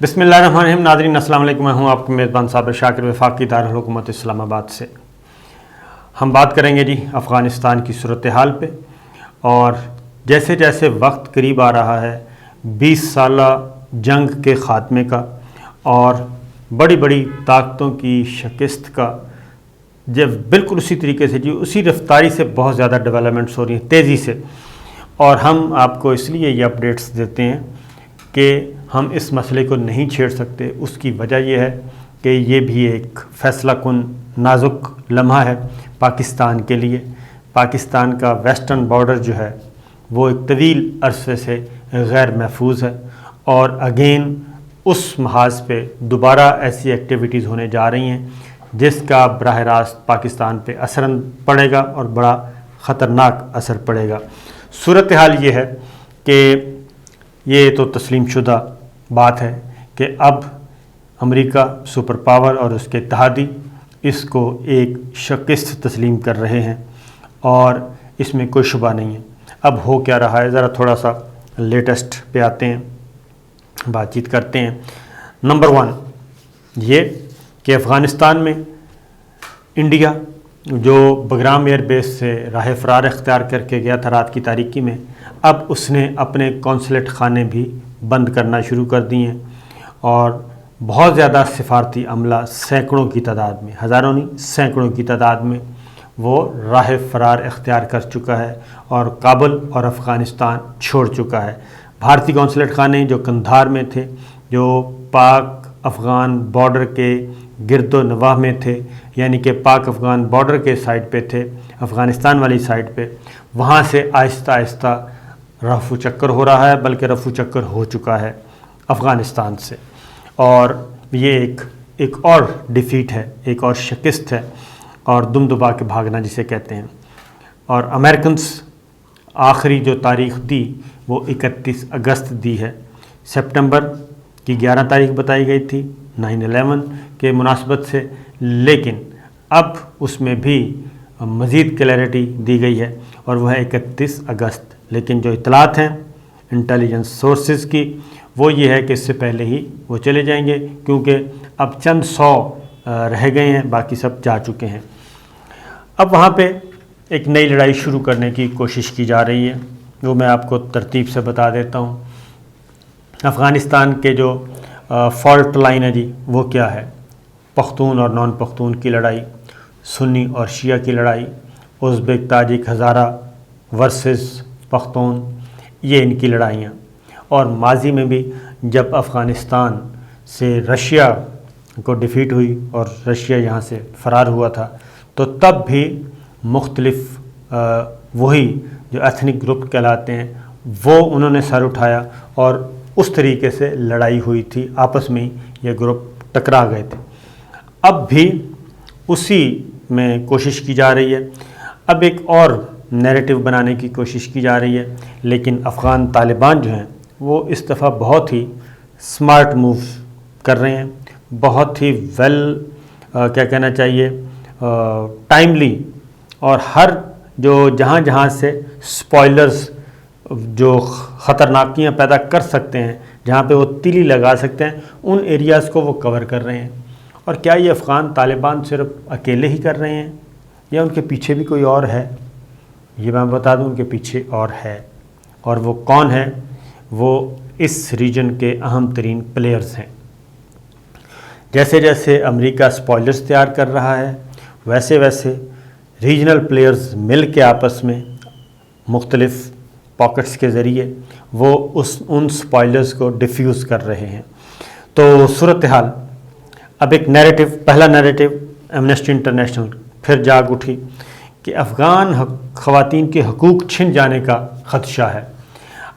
بسم اللہ الرحمن الرحیم. ناظرین السلام علیکم. میں ہوں آپ کے میزبان صابر شاکر وفاقی دارالحکومت اسلام آباد سے. ہم بات کریں گے افغانستان کی صورتحال پہ، اور جیسے جیسے وقت قریب آ رہا ہے 20 سالہ جنگ کے خاتمے کا اور بڑی بڑی طاقتوں کی شکست کا، جب بالکل اسی طریقے سے اسی رفتاری سے بہت زیادہ ڈیولپمنٹس ہو رہی ہیں تیزی سے، اور ہم آپ کو اس لیے یہ اپڈیٹس دیتے ہیں کہ ہم اس مسئلے کو نہیں چھیڑ سکتے. اس کی وجہ یہ ہے کہ یہ بھی ایک فیصلہ کن نازک لمحہ ہے پاکستان کے لیے. پاکستان کا ویسٹرن بارڈر جو ہے وہ ایک طویل عرصے سے غیر محفوظ ہے، اور اگین اس محاذ پہ دوبارہ ایسی ایکٹیویٹیز ہونے جا رہی ہیں جس کا براہ راست پاکستان پہ اثر پڑے گا اور بڑا خطرناک اثر پڑے گا. صورتحال یہ ہے کہ یہ تو تسلیم شدہ بات ہے کہ اب امریکہ سپر پاور اور اس کے اتحادی اس کو ایک شکست تسلیم کر رہے ہیں، اور اس میں کوئی شبہ نہیں ہے. اب ہو کیا رہا ہے، ذرا تھوڑا سا لیٹسٹ پہ آتے ہیں، بات چیت کرتے ہیں. نمبر 1 یہ کہ افغانستان میں انڈیا جو بگرام ایئر بیس سے راہ فرار اختیار کر کے گیا تھا رات کی تاریکی میں، اب اس نے اپنے کونسلیٹ خانے بھی بند کرنا شروع کر دیے ہیں، اور بہت زیادہ سفارتی عملہ سینکڑوں کی تعداد میں، ہزاروں نہیں سینکڑوں کی تعداد میں وہ راہ فرار اختیار کر چکا ہے اور کابل اور افغانستان چھوڑ چکا ہے. بھارتی کونسلیٹ خانے جو قندھار میں تھے، جو پاک افغان بارڈر کے گرد و نواح میں تھے، یعنی کہ پاک افغان بارڈر کے سائڈ پہ تھے، افغانستان والی سائڈ پہ، وہاں سے آہستہ آہستہ رفو چکر ہو رہا ہے، بلکہ رفو چکر ہو چکا ہے افغانستان سے. اور یہ ایک اور ڈیفیٹ ہے، ایک اور شکست ہے، اور دم دبا کے بھاگنا جسے کہتے ہیں. اور امریکنس آخری جو تاریخ دی وہ 31 اگست دی ہے. سپٹمبر کی 11 تاریخ بتائی گئی تھی 9/11 کے مناسبت سے، لیکن اب اس میں بھی مزید کلیئرٹی دی گئی ہے اور وہ ہے 31 اگست. لیکن جو اطلاعات ہیں انٹیلیجنس سورسز کی وہ یہ ہے کہ اس سے پہلے ہی وہ چلے جائیں گے، کیونکہ اب چند 100 رہ گئے ہیں، باقی سب جا چکے ہیں. اب وہاں پہ ایک نئی لڑائی شروع کرنے کی کوشش کی جا رہی ہے، وہ میں آپ کو ترتیب سے بتا دیتا ہوں. افغانستان کے جو فالٹ لائن ہے وہ کیا ہے؟ پختون اور نان پختون کی لڑائی، سنی اور شیعہ کی لڑائی، ازبک تاجک ہزارہ ورسز پختون، یہ ان کی لڑائیاں. اور ماضی میں بھی جب افغانستان سے رشیا کو ڈیفیٹ ہوئی اور رشیا یہاں سے فرار ہوا تھا، تو تب بھی مختلف وہی جو ایتھنک گروپ کہلاتے ہیں وہ انہوں نے سر اٹھایا، اور اس طریقے سے لڑائی ہوئی تھی، آپس میں یہ گروپ ٹکرا گئے تھے. اب بھی اسی میں کوشش کی جا رہی ہے. اب ایک اور نیریٹو بنانے کی کوشش کی جا رہی ہے، لیکن افغان طالبان جو ہیں وہ اس دفعہ بہت ہی سمارٹ موو کر رہے ہیں، بہت ہی کیا کہنا چاہیے ٹائملی، اور ہر جو جہاں سے سپوائلرز جو خطرناکیاں پیدا کر سکتے ہیں، جہاں پہ وہ تیلی لگا سکتے ہیں، ان ایریاز کو وہ کور کر رہے ہیں. اور کیا یہ افغان طالبان صرف اکیلے ہی کر رہے ہیں یا ان کے پیچھے بھی کوئی اور ہے؟ یہ میں بتا دوں، ان کے پیچھے اور ہے، اور وہ کون ہے؟ وہ اس ریجن کے اہم ترین پلیئرز ہیں. جیسے جیسے امریکہ سپوائلرز تیار کر رہا ہے، ویسے ویسے ریجنل پلیئرز مل کے آپس میں مختلف پاکٹس کے ذریعے وہ ان سپوائلرز کو ڈیفیوز کر رہے ہیں. تو صورتحال اب ایک نیریٹو، پہلا نیریٹو ایمنسٹی انٹرنیشنل پھر جاگ اٹھی کہ افغان خواتین کے حقوق چھن جانے کا خدشہ ہے.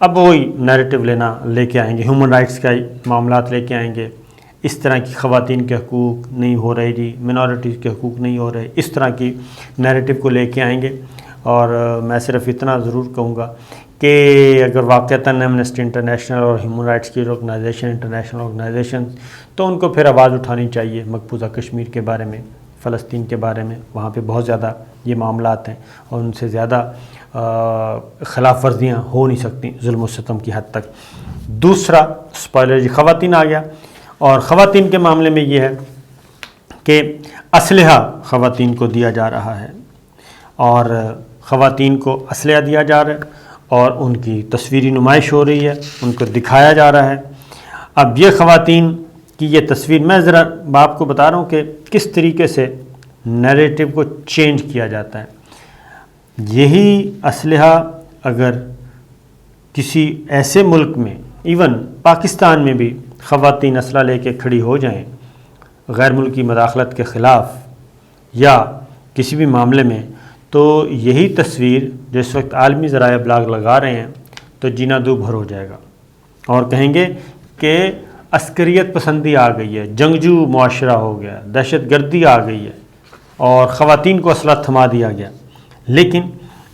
اب وہی نیریٹو لے کے آئیں گے، ہیومن رائٹس کا معاملات لے کے آئیں گے، اس طرح کی خواتین کے حقوق نہیں ہو رہے مینورٹیز کے حقوق نہیں ہو رہے، اس طرح کی نیریٹو کو لے کے آئیں گے. اور میں صرف اتنا ضرور کہوں گا کہ اگر واقعتاً ایمنسٹی انٹرنیشنل اور ہیومن رائٹس کی آرگنائزیشن، انٹرنیشنل آرگنائزیشن، تو ان کو پھر آواز اٹھانی چاہیے مقبوضہ کشمیر کے بارے میں، فلسطین کے بارے میں. وہاں پہ بہت زیادہ یہ معاملات ہیں اور ان سے زیادہ خلاف ورزیاں ہو نہیں سکتی ظلم و ستم کی حد تک. دوسرا سپوائلر خواتین آ گیا. اور خواتین کے معاملے میں یہ ہے کہ اسلحہ خواتین کو دیا جا رہا ہے، اور خواتین کو اسلحہ دیا جا رہا ہے اور ان کی تصویری نمائش ہو رہی ہے، ان کو دکھایا جا رہا ہے۔ اب یہ خواتین کی یہ تصویر، میں ذرا آپ کو بتا رہا ہوں کہ کس طریقے سے نیریٹو کو چینج کیا جاتا ہے۔ یہی اسلحہ اگر کسی ایسے ملک میں، ایون پاکستان میں بھی خواتین اسلحہ لے کے کھڑی ہو جائیں غیر ملکی مداخلت کے خلاف یا کسی بھی معاملے میں، تو یہی تصویر جو اس وقت عالمی ذرائع ابلاغ لگا رہے ہیں تو جینا دو بھر ہو جائے گا، اور کہیں گے کہ عسکریت پسندی آ گئی ہے، جنگجو معاشرہ ہو گیا، دہشت گردی آ گئی ہے اور خواتین کو اسلحہ تھما دیا گیا۔ لیکن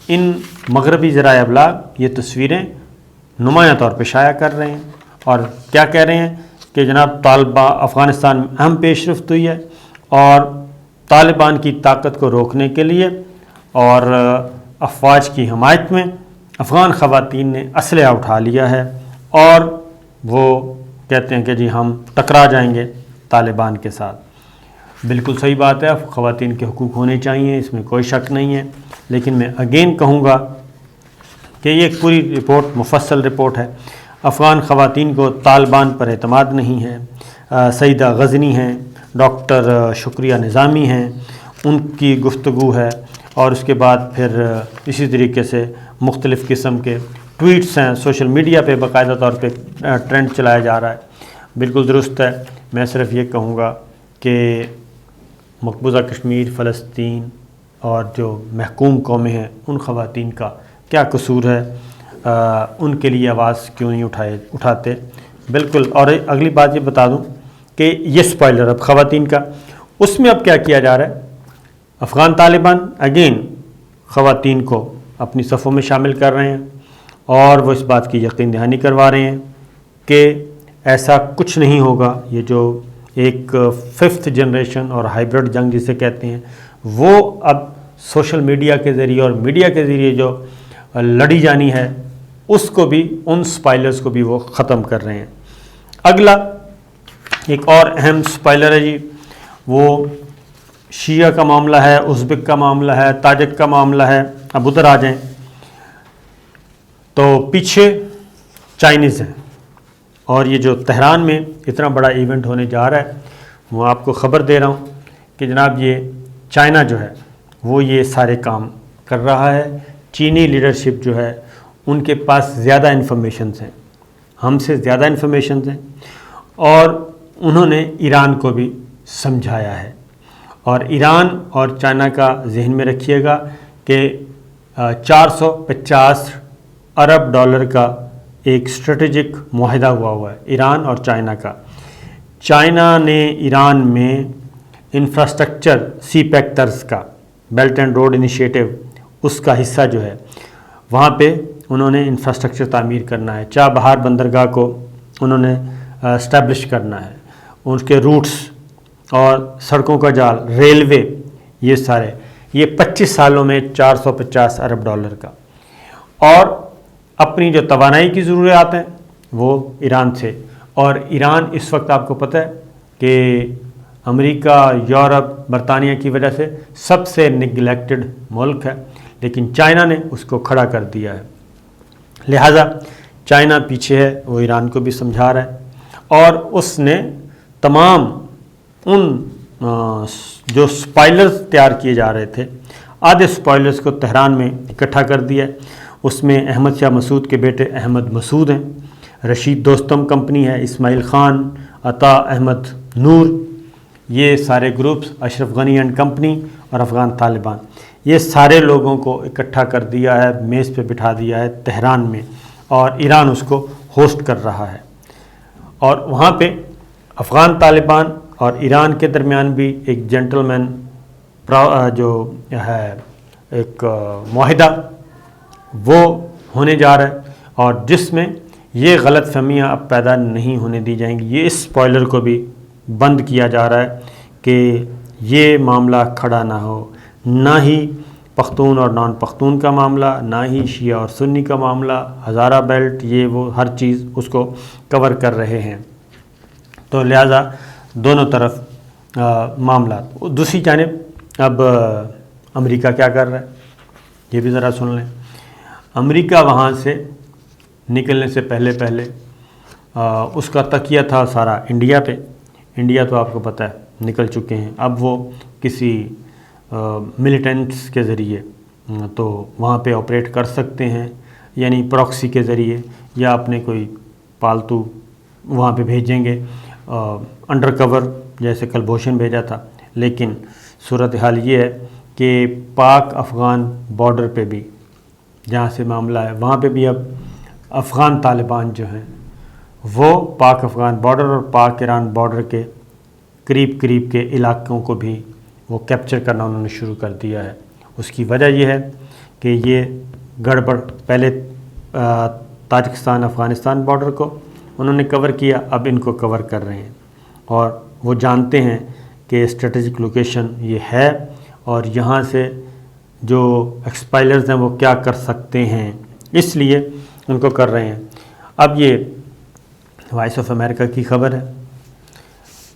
ان مغربی ذرائع ابلاغ یہ تصویریں نمایاں طور پہ شائع کر رہے ہیں اور کیا کہہ رہے ہیں کہ جناب طالبان افغانستان میں اہم پیش رفت ہوئی ہے، اور طالبان کی طاقت کو روکنے کے لیے اور افواج کی حمایت میں افغان خواتین نے اسلحہ اٹھا لیا ہے، اور وہ کہتے ہیں کہ جی ہم ٹکرا جائیں گے طالبان کے ساتھ۔ بالکل صحیح بات ہے، خواتین کے حقوق ہونے چاہیے، اس میں کوئی شک نہیں ہے، لیکن میں اگین کہوں گا کہ یہ ایک پوری رپورٹ، مفصل رپورٹ ہے۔ افغان خواتین کو طالبان پر اعتماد نہیں ہے۔ سیدہ غزنی ہیں، ڈاکٹر شکریہ نظامی ہیں، ان کی گفتگو ہے، اور اس کے بعد پھر اسی طریقے سے مختلف قسم کے ٹویٹس ہیں، سوشل میڈیا پہ باقاعدہ طور پہ ٹرینڈ چلایا جا رہا ہے۔ بالکل درست ہے، میں صرف یہ کہوں گا کہ مقبوضہ کشمیر، فلسطین اور جو محکوم قومیں ہیں ان خواتین کا کیا قصور ہے، ان کے لیے آواز کیوں نہیں اٹھاتے۔ بالکل، اور اگلی بات یہ بتا دوں کہ یہ سپوائلر اب خواتین کا، اس میں اب کیا کیا جا رہا ہے، افغان طالبان اگین خواتین کو اپنی صفوں میں شامل کر رہے ہیں، اور وہ اس بات کی یقین دہانی کروا رہے ہیں کہ ایسا کچھ نہیں ہوگا۔ یہ جو ایک 5th جنریشن اور ہائیبرڈ جنگ جسے کہتے ہیں، وہ اب سوشل میڈیا کے ذریعے اور میڈیا کے ذریعے جو لڑی جانی ہے، اس کو بھی، ان سپائلرز کو بھی وہ ختم کر رہے ہیں۔ اگلا ایک اور اہم سپائلر ہے جی، وہ شیعہ کا معاملہ ہے، ازبک کا معاملہ ہے، تاجک کا معاملہ ہے۔ اب ادھر آ جائیں تو پیچھے چائنیز ہیں، اور یہ جو تہران میں اتنا بڑا ایونٹ ہونے جا رہا ہے، وہ آپ کو خبر دے رہا ہوں کہ جناب یہ چائنا جو ہے وہ یہ سارے کام کر رہا ہے۔ چینی لیڈرشپ جو ہے ان کے پاس زیادہ انفارمیشنز ہیں، ہم سے زیادہ انفارمیشنز ہیں، اور انہوں نے ایران کو بھی سمجھایا ہے۔ اور ایران اور چائنا کا ذہن میں رکھیے گا کہ 450 ارب ڈالر کا ایک اسٹریٹجک معاہدہ ہوا ہے ایران اور چائنا کا۔ چائنا نے ایران میں انفراسٹرکچر سی پیکٹرز کا، بیلٹ اینڈ روڈ انیشیٹو، اس کا حصہ جو ہے وہاں پہ انہوں نے انفراسٹرکچر تعمیر کرنا ہے۔ چابہار بندرگاہ کو انہوں نے اسٹیبلش کرنا ہے، ان کے روٹس اور سڑکوں کا جال، ریلوے، یہ سارے، یہ 25 سالوں میں 450 ارب ڈالر کا۔ اور اپنی جو توانائی کی ضروریات ہیں وہ ایران سے، اور ایران اس وقت آپ کو پتہ ہے کہ امریکہ، یورپ، برطانیہ کی وجہ سے سب سے نگلیکٹڈ ملک ہے، لیکن چائنا نے اس کو کھڑا کر دیا ہے۔ لہٰذا چائنا پیچھے ہے، وہ ایران کو بھی سمجھا رہا ہے، اور اس نے تمام ان جو سپائلرز تیار کیے جا رہے تھے، آدھے سپائلرز کو تہران میں اکٹھا کر دیا ہے۔ اس میں احمد شاہ مسعود کے بیٹے احمد مسعود ہیں، رشید دوستم کمپنی ہے، اسماعیل خان، عطا احمد نور، یہ سارے groups, Ashraf Ghani and company اور افغان طالبان، یہ سارے لوگوں کو اکٹھا کر دیا ہے، میز پہ بٹھا دیا ہے تہران میں، اور ایران اس کو ہوسٹ کر رہا ہے۔ اور وہاں پہ افغان طالبان اور ایران کے درمیان بھی ایک جنٹل مین جو ہے ایک معاہدہ وہ ہونے جا رہا ہے، اور جس میں یہ غلط فہمیاں اب پیدا نہیں ہونے دی جائیں گی۔ یہ اس سپوائلر کو بھی بند کیا جا رہا ہے کہ یہ معاملہ کھڑا نہ ہو، نہ ہی پختون اور نان پختون کا معاملہ، نہ ہی شیعہ اور سنی کا معاملہ، ہزارہ بیلٹ، یہ وہ ہر چیز اس کو کور کر رہے ہیں۔ تو لہٰذا دونوں طرف معاملات. دوسری جانب اب امریکہ کیا کر رہا ہے یہ بھی ذرا سن لیں. امریکہ وہاں سے نکلنے سے پہلے اس کا تکیہ تھا سارا انڈیا پہ. انڈیا تو آپ کو پتہ ہے نکل چکے ہیں. اب وہ کسی ملیٹنٹس کے ذریعے تو وہاں پہ آپریٹ کر سکتے ہیں, یعنی پراکسی کے ذریعے, یا اپنے کوئی پالتو وہاں پہ بھیجیں گے انڈر کور, جیسے کلبھوشن بھیجا تھا. لیکن صورتحال یہ ہے کہ پاک افغان بارڈر پہ بھی جہاں سے معاملہ ہے وہاں پہ بھی اب افغان طالبان جو ہیں وہ پاک افغان بارڈر اور پاک ایران بارڈر کے قریب کے علاقوں کو بھی وہ کیپچر کرنا انہوں نے شروع کر دیا ہے. اس کی وجہ یہ ہے کہ یہ گڑبڑ, پہلے تاجکستان افغانستان بارڈر کو انہوں نے کور کیا, اب ان کو کور کر رہے ہیں, اور وہ جانتے ہیں کہ اسٹریٹجک لوکیشن یہ ہے اور یہاں سے جو ایکسپائلرز ہیں وہ کیا کر سکتے ہیں, اس لیے ان کو کر رہے ہیں. اب یہ وائس آف امریکہ کی خبر ہے,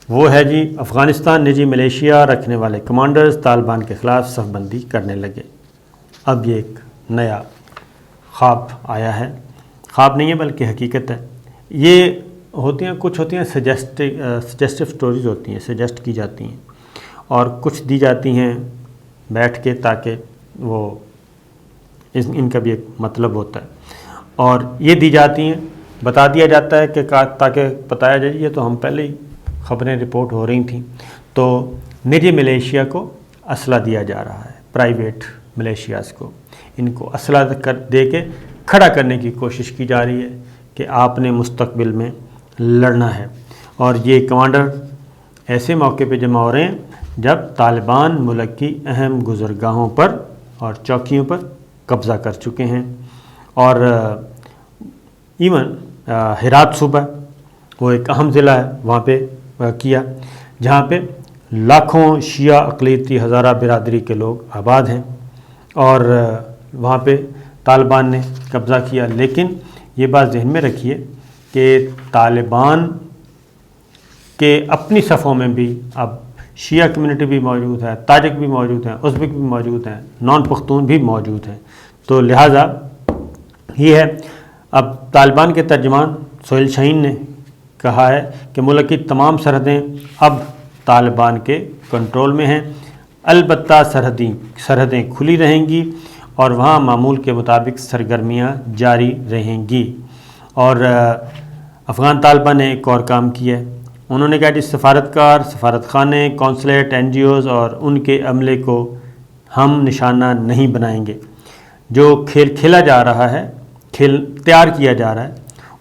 وہ ہے جی افغانستان نجی ملیشیا رکھنے والے کمانڈرز طالبان کے خلاف صف بندی کرنے لگے. اب یہ ایک نیا خواب آیا ہے, خواب نہیں ہے بلکہ حقیقت ہے. یہ کچھ ہوتی ہیں سجیسٹو سٹوریز ہوتی ہیں, سجیسٹ کی جاتی ہیں, اور کچھ دی جاتی ہیں بیٹھ کے تاکہ وہ ان کا بھی ایک مطلب ہوتا ہے, اور یہ دی جاتی ہیں, بتا دیا جاتا ہے کہ تاکہ بتایا جائے یہ تو ہم پہلے ہی خبریں رپورٹ ہو رہی تھیں. تو نجی ملیشیا کو اسلحہ دیا جا رہا ہے, پرائیویٹ ملیشیاز کو ان کو اسلحہ دے کے کھڑا کرنے کی کوشش کی جا رہی ہے کہ آپ نے مستقبل میں لڑنا ہے. اور یہ کمانڈر ایسے موقع پہ جمع ہو رہے ہیں جب طالبان ملک کی اہم گزرگاہوں پر اور چوکیوں پر قبضہ کر چکے ہیں. اور ایون ہرات صوبہ وہ ایک اہم ضلع ہے, وہاں پہ کیا جہاں پہ لاکھوں شیعہ اقلیتی ہزارہ برادری کے لوگ آباد ہیں, اور وہاں پہ طالبان نے قبضہ کیا. لیکن یہ بات ذہن میں رکھیے کہ طالبان کے اپنی صفوں میں بھی اب شیعہ کمیونٹی بھی موجود ہے, تاجک بھی موجود ہیں, ازبک بھی موجود ہیں, نان پختون بھی موجود ہیں. تو لہٰذا یہ ہے, اب طالبان کے ترجمان سہیل شاہین نے کہا ہے کہ ملک کی تمام سرحدیں اب طالبان کے کنٹرول میں ہیں, البتہ سرحدیں کھلی رہیں گی اور وہاں معمول کے مطابق سرگرمیاں جاری رہیں گی. اور افغان طالبان نے ایک اور کام کیا ہے, انہوں نے کہا کہ سفارتکار, سفارت خانے, کونسلیٹ, این جی اوز اور ان کے عملے کو ہم نشانہ نہیں بنائیں گے. جو کھیل کھیلا جا رہا ہے, کھیل تیار کیا جا رہا ہے,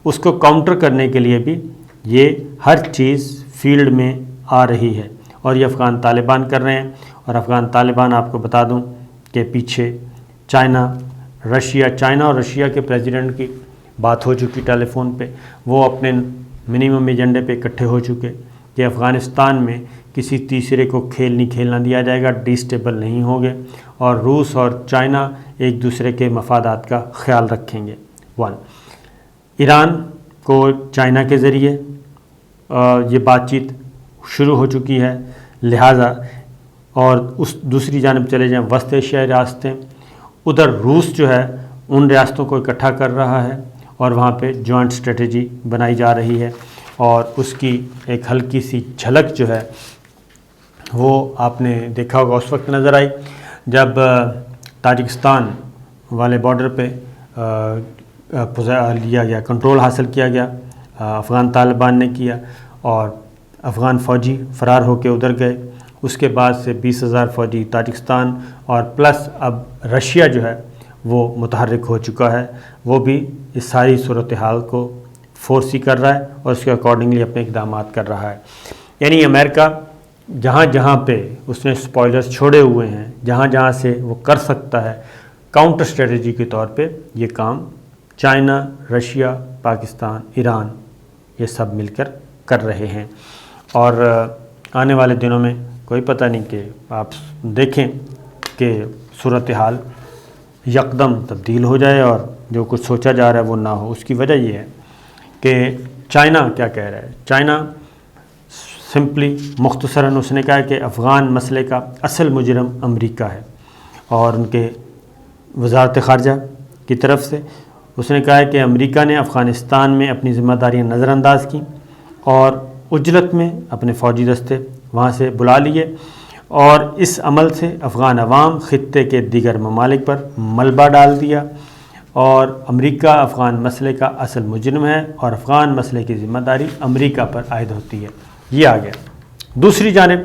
اس کو کاؤنٹر کرنے کے لیے بھی یہ ہر چیز فیلڈ میں آ رہی ہے, اور یہ افغان طالبان کر رہے ہیں. اور افغان طالبان آپ کو بتا دوں کہ پیچھے چائنا اور رشیا کے پریزیڈنٹ کی بات ہو چکی ٹیلی فون پہ, وہ اپنے منیمم ایجنڈے پہ اکٹھے ہو چکے کہ افغانستان میں کسی تیسرے کو کھیل نہیں کھیلنا دیا جائے گا, ڈیسٹیبل نہیں ہوں گے, اور روس اور چائنا ایک دوسرے کے مفادات کا خیال رکھیں گے. ایران کو چائنا کے ذریعے یہ بات چیت شروع ہو چکی ہے, لہٰذا اور اس دوسری جانب چلے جائیں وسط ایشیائی ریاستیں, ادھر روس جو ہے ان ریاستوں کو اکٹھا کر رہا ہے اور وہاں پہ جوائنٹ اسٹریٹجی بنائی جا رہی ہے. اور اس کی ایک ہلکی سی جھلک جو ہے وہ آپ نے دیکھا ہوگا اس وقت نظر آئی جب تاجکستان والے بارڈر پہ لیا گیا, کنٹرول حاصل کیا گیا, افغان طالبان نے کیا, اور افغان فوجی فرار ہو کے ادھر گئے. اس کے بعد سے 20,000 فوجی تاجکستان اور پلس اب رشیا جو ہے وہ متحرک ہو چکا ہے, وہ بھی اس ساری صورتحال کو فورسی کر رہا ہے اور اس کے اکارڈنگلی اپنے اقدامات کر رہا ہے. یعنی امریکہ جہاں جہاں پہ اس نے اسپوائلرز چھوڑے ہوئے ہیں, جہاں جہاں سے وہ کر سکتا ہے کاؤنٹر اسٹریٹجی کے طور پہ یہ کام چائنا, رشیا, پاکستان, ایران یہ سب مل کر رہے ہیں. اور آنے والے دنوں میں کوئی پتہ نہیں کہ آپ دیکھیں کہ صورتحال یکدم تبدیل ہو جائے اور جو کچھ سوچا جا رہا ہے وہ نہ ہو. اس کی وجہ یہ ہے کہ چائنا کیا کہہ رہا ہے. چائنا سمپلی مختصراً اس نے کہا کہ افغان مسئلے کا اصل مجرم امریکہ ہے، اور ان کے وزارت خارجہ کی طرف سے اس نے کہا ہے کہ امریکہ نے افغانستان میں اپنی ذمہ داریاں نظر انداز کی اور اجلت میں اپنے فوجی دستے وہاں سے بلا لیے، اور اس عمل سے افغان عوام خطے کے دیگر ممالک پر ملبہ ڈال دیا، اور امریکہ افغان مسئلے کا اصل مجرم ہے اور افغان مسئلے کی ذمہ داری امریکہ پر عائد ہوتی ہے۔ یہ آ گیا۔ دوسری جانب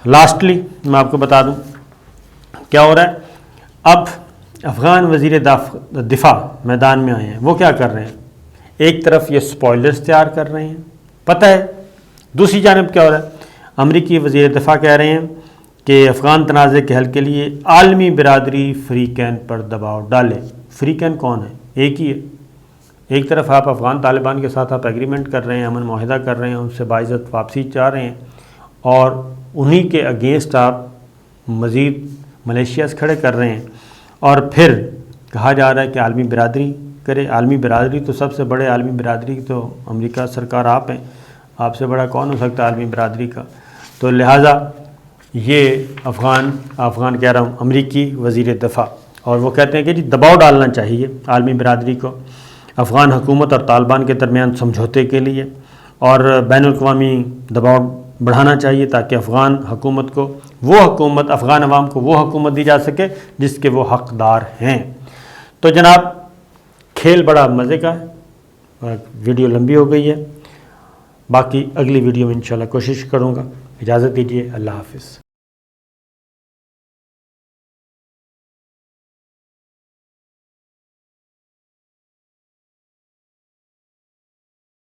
لاسٹلی میں آپ کو بتا دوں کیا ہو رہا ہے۔ اب افغان وزیر دفاع میدان میں آئے ہیں، وہ کیا کر رہے ہیں؟ ایک طرف یہ سپوائلرز تیار کر رہے ہیں، پتہ ہے، دوسری جانب کیا ہو رہا ہے؟ امریکی وزیر دفاع کہہ رہے ہیں کہ افغان تنازع کے حل کے لیے عالمی برادری فریقین پر دباؤ ڈالے۔ فریقین کون ہے؟ ایک ہی ہے۔ ایک طرف آپ افغان طالبان کے ساتھ آپ ایگریمنٹ کر رہے ہیں، امن معاہدہ کر رہے ہیں، ان سے باعزت واپسی چاہ رہے ہیں، اور انہی کے اگینسٹ آپ مزید ملیشیاز کھڑے کر رہے ہیں، اور پھر کہا جا رہا ہے کہ عالمی برادری کرے۔ عالمی برادری تو سب سے بڑے عالمی برادری تو امریکہ سرکار آپ ہیں، آپ سے بڑا کون ہو سکتا ہے عالمی برادری کا؟ تو لہٰذا یہ افغان کہہ رہا ہوں امریکی وزیر دفاع، اور وہ کہتے ہیں کہ جی دباؤ ڈالنا چاہیے عالمی برادری کو افغان حکومت اور طالبان کے درمیان سمجھوتے کے لیے، اور بین الاقوامی دباؤ بڑھانا چاہیے تاکہ افغان عوام کو وہ حکومت دی جا سکے جس کے وہ حقدار ہیں۔ تو جناب کھیل بڑا مزے کا ہے، ویڈیو لمبی ہو گئی ہے، باقی اگلی ویڈیو میں انشاءاللہ کوشش کروں گا۔ اجازت دیجیے، اللہ حافظ۔